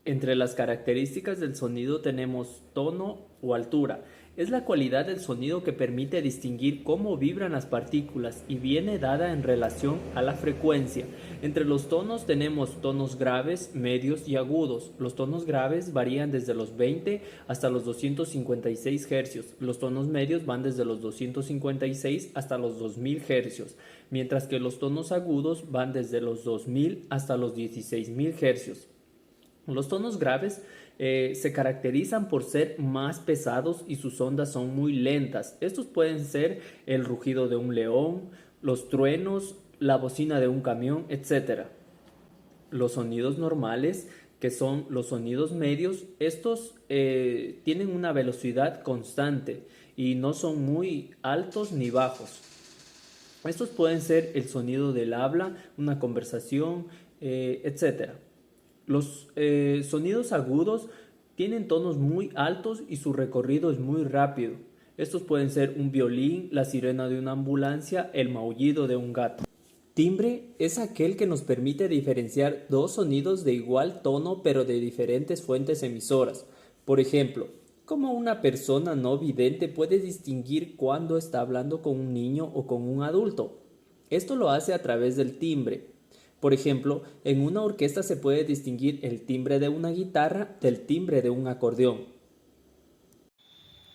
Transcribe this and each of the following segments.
Entre las características del sonido tenemos tono o altura. Es la cualidad del sonido que permite distinguir cómo vibran las partículas y viene dada en relación a la frecuencia. Entre los tonos tenemos tonos graves, medios y agudos. Los tonos graves varían desde los 20 hasta los 256 Hz. Los tonos medios van desde los 256 hasta los 2000 Hz, mientras que los tonos agudos van desde los 2000 hasta los 16000 Hz. Los tonos graves se caracterizan por ser más pesados y sus ondas son muy lentas. Estos pueden ser el rugido de un león, los truenos, la bocina de un camión, etcétera. Los sonidos normales, que son los sonidos medios, estos tienen una velocidad constante y no son muy altos ni bajos. Estos pueden ser el sonido del habla, una conversación, etcétera. Los sonidos agudos tienen tonos muy altos y su recorrido es muy rápido. Estos pueden ser un violín, la sirena de una ambulancia, el maullido de un gato. Timbre es aquel que nos permite diferenciar dos sonidos de igual tono pero de diferentes fuentes emisoras. Por ejemplo, ¿cómo una persona no vidente puede distinguir cuándo está hablando con un niño o con un adulto? Esto lo hace a través del timbre. Por ejemplo, en una orquesta se puede distinguir el timbre de una guitarra del timbre de un acordeón.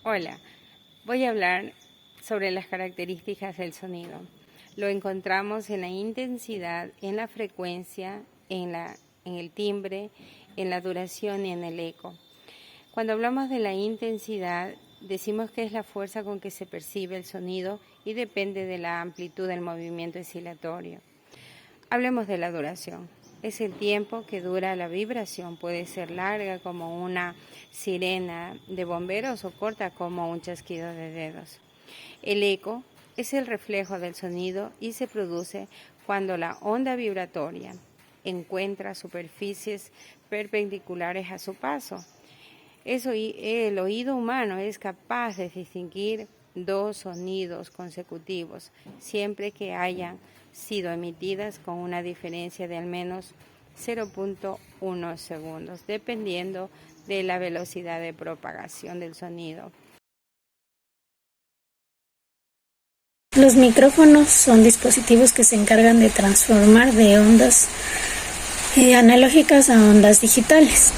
Hola, voy a hablar sobre las características del sonido. Lo encontramos en la intensidad, en la frecuencia, en el timbre, en la duración y en el eco. Cuando hablamos de la intensidad, decimos que es la fuerza con que se percibe el sonido y depende de la amplitud del movimiento oscilatorio. Hablemos de la duración. Es el tiempo que dura la vibración. Puede ser larga como una sirena de bomberos o corta como un chasquido de dedos. El eco es el reflejo del sonido y se produce cuando la onda vibratoria encuentra superficies perpendiculares a su paso. El oído humano es capaz de distinguir dos sonidos consecutivos, siempre que hayan sido emitidas con una diferencia de al menos 0.1 segundos, dependiendo de la velocidad de propagación del sonido. Los micrófonos son dispositivos que se encargan de transformar de ondas analógicas a ondas digitales.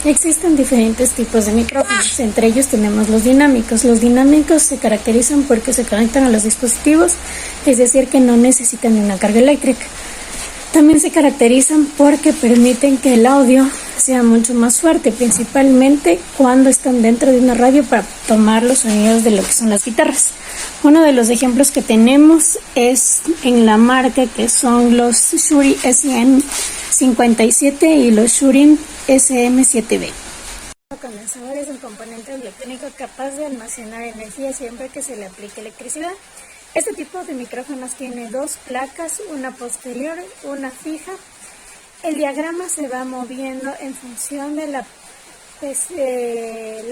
Existen diferentes tipos de micrófonos, entre ellos tenemos los dinámicos. Los dinámicos se caracterizan porque se conectan a los dispositivos, es decir, que no necesitan de una carga eléctrica. También se caracterizan porque permiten que el audio sea mucho más fuerte, principalmente cuando están dentro de una radio para tomar los sonidos de lo que son las guitarras. Uno de los ejemplos que tenemos es en la marca, que son los Shure SM57 y los Shure SM7B. El condensador es un componente electrónico capaz de almacenar energía siempre que se le aplique electricidad. Este tipo de micrófonos tiene dos placas, una posterior, una fija. El diagrama se va moviendo en función de la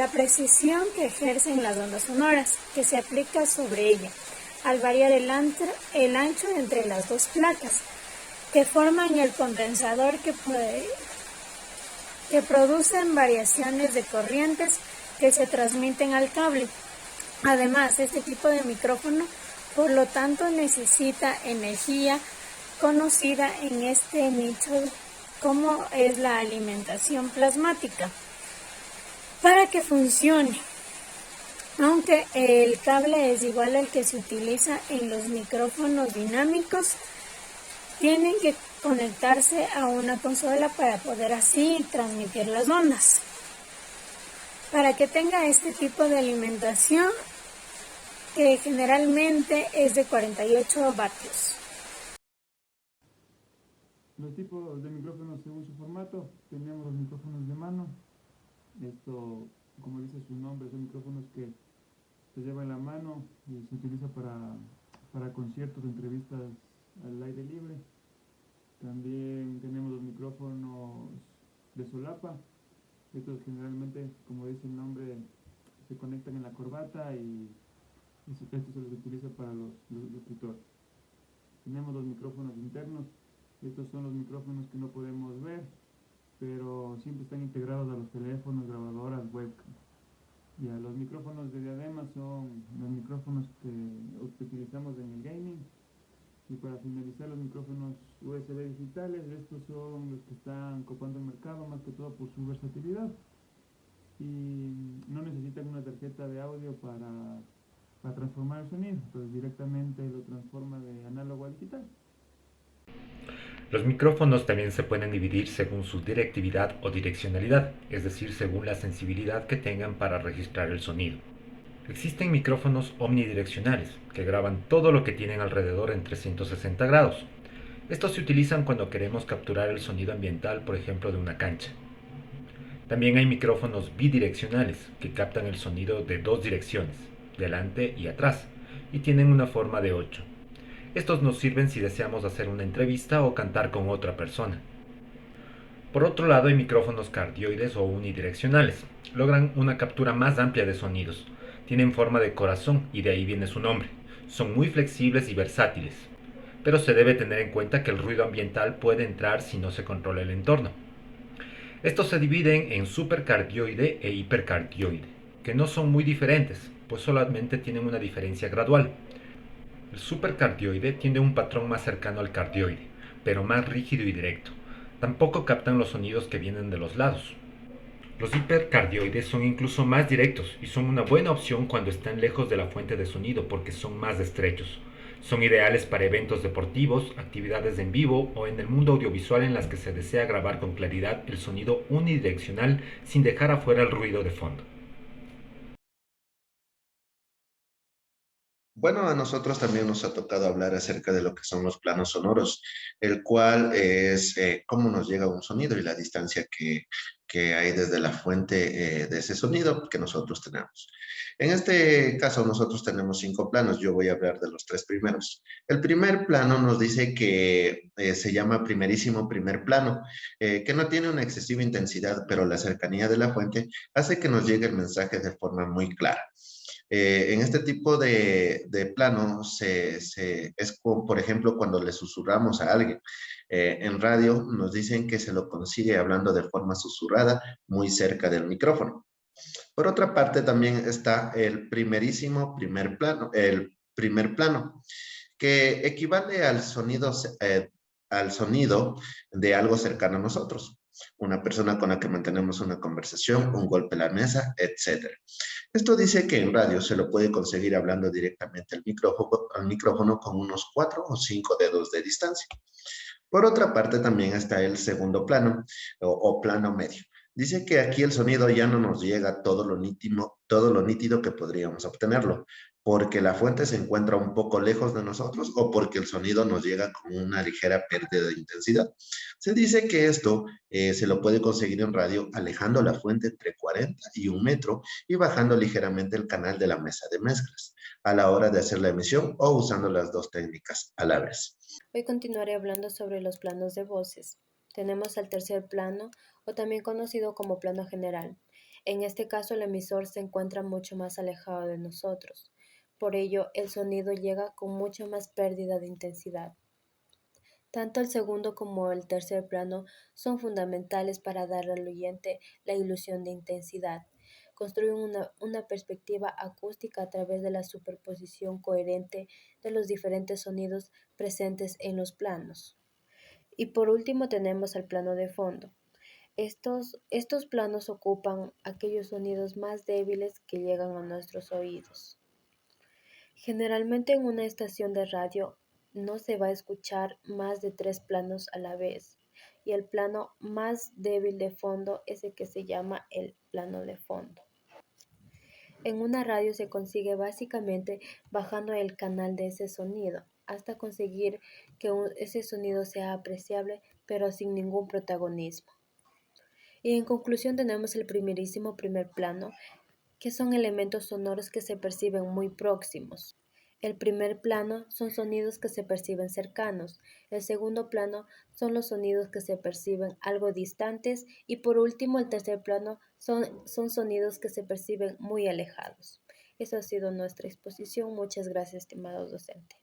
precisión que ejercen las ondas sonoras que se aplica sobre ella, al variar el ancho entre las dos placas, que forman el condensador que producen variaciones de corrientes que se transmiten al cable. Además, este tipo de micrófono, por lo tanto, necesita energía conocida en este nicho como es la alimentación plasmática para que funcione. Aunque el cable es igual al que se utiliza en los micrófonos dinámicos, tienen que conectarse a una consola para poder así transmitir las ondas. Para que tenga este tipo de alimentación, que generalmente es de 48 vatios. Los tipos de micrófonos según su formato, tenemos los micrófonos de mano. Esto, como dice su nombre, son micrófonos que se llevan en la mano y se utiliza para conciertos, entrevistas al aire libre. También tenemos los micrófonos de solapa. Estos generalmente, como dice el nombre, se conectan en la corbata y esto se los utiliza para los locutores. Tenemos los micrófonos internos. Estos son los micrófonos que no podemos ver. pero siempre están integrados a los teléfonos, grabadoras, webcam. Ya, los micrófonos de diadema son los micrófonos que utilizamos en el gaming. Y para finalizar, los micrófonos USB digitales, estos son los que están copando el mercado, más que todo por su versatilidad. Y no necesitan una tarjeta de audio para transformar el sonido, entonces directamente lo transforma de análogo a digital. Los micrófonos también se pueden dividir según su directividad o direccionalidad, es decir, según la sensibilidad que tengan para registrar el sonido. Existen micrófonos omnidireccionales, que graban todo lo que tienen alrededor en 360 grados. Estos se utilizan cuando queremos capturar el sonido ambiental, por ejemplo, de una cancha. También hay micrófonos bidireccionales, que captan el sonido de dos direcciones, delante y atrás, y tienen una forma de 8. Estos nos sirven si deseamos hacer una entrevista o cantar con otra persona. Por otro lado, hay micrófonos cardioides o unidireccionales. Logran una captura más amplia de sonidos. Tienen forma de corazón y de ahí viene su nombre. Son muy flexibles y versátiles. Pero se debe tener en cuenta que el ruido ambiental puede entrar si no se controla el entorno. Estos se dividen en supercardioide e hipercardioide, que no son muy diferentes, pues solamente tienen una diferencia gradual. El supercardioide tiene un patrón más cercano al cardioide, pero más rígido y directo. Tampoco captan los sonidos que vienen de los lados. Los hipercardioides son incluso más directos y son una buena opción cuando están lejos de la fuente de sonido porque son más estrechos. Son ideales para eventos deportivos, actividades en vivo o en el mundo audiovisual en las que se desea grabar con claridad el sonido unidireccional sin dejar afuera el ruido de fondo. Bueno, a nosotros también nos ha tocado hablar acerca de lo que son los planos sonoros, el cual es cómo nos llega un sonido y la distancia que hay desde la fuente de ese sonido que nosotros tenemos. En este caso, nosotros tenemos 5 planos. Yo voy a hablar de los 3 primeros. El primer plano nos dice que se llama primerísimo primer plano, que no tiene una excesiva intensidad, pero la cercanía de la fuente hace que nos llegue el mensaje de forma muy clara. En este tipo de plano es como, por ejemplo, cuando le susurramos a alguien. En radio nos dicen que se lo consigue hablando de forma susurrada, muy cerca del micrófono. Por otra parte, también está el primerísimo el primer plano, que equivale al sonido de algo cercano a nosotros. Una persona con la que mantenemos una conversación, un golpe a la mesa, etcétera. Esto dice que en radio se lo puede conseguir hablando directamente al micrófono con unos 4 o 5 dedos de distancia. Por otra parte, también está el segundo plano o plano medio. Dice que aquí el sonido ya no nos llega todo lo nítido que podríamos obtenerlo, porque la fuente se encuentra un poco lejos de nosotros o porque el sonido nos llega con una ligera pérdida de intensidad. Se dice que esto se lo puede conseguir en radio alejando la fuente entre 40 y 1 metro y bajando ligeramente el canal de la mesa de mezclas a la hora de hacer la emisión o usando las dos técnicas a la vez. Hoy continuaré hablando sobre los planos de voces. Tenemos el tercer plano, o también conocido como plano general. En este caso, el emisor se encuentra mucho más alejado de nosotros. Por ello, el sonido llega con mucha más pérdida de intensidad. Tanto el segundo como el tercer plano son fundamentales para dar al oyente la ilusión de intensidad. Construyen una perspectiva acústica a través de la superposición coherente de los diferentes sonidos presentes en los planos. Y por último tenemos el plano de fondo. Estos planos ocupan aquellos sonidos más débiles que llegan a nuestros oídos. Generalmente en una estación de radio no se va a escuchar más de 3 planos a la vez, y el plano más débil de fondo es el que se llama el plano de fondo. En una radio se consigue básicamente bajando el canal de ese sonido hasta conseguir que ese sonido sea apreciable pero sin ningún protagonismo. Y en conclusión tenemos el primerísimo primer plano, que son elementos sonoros que se perciben muy próximos. El primer plano son sonidos que se perciben cercanos, el segundo plano son los sonidos que se perciben algo distantes y por último el tercer plano son sonidos que se perciben muy alejados. Eso ha sido nuestra exposición. Muchas gracias, estimado docente.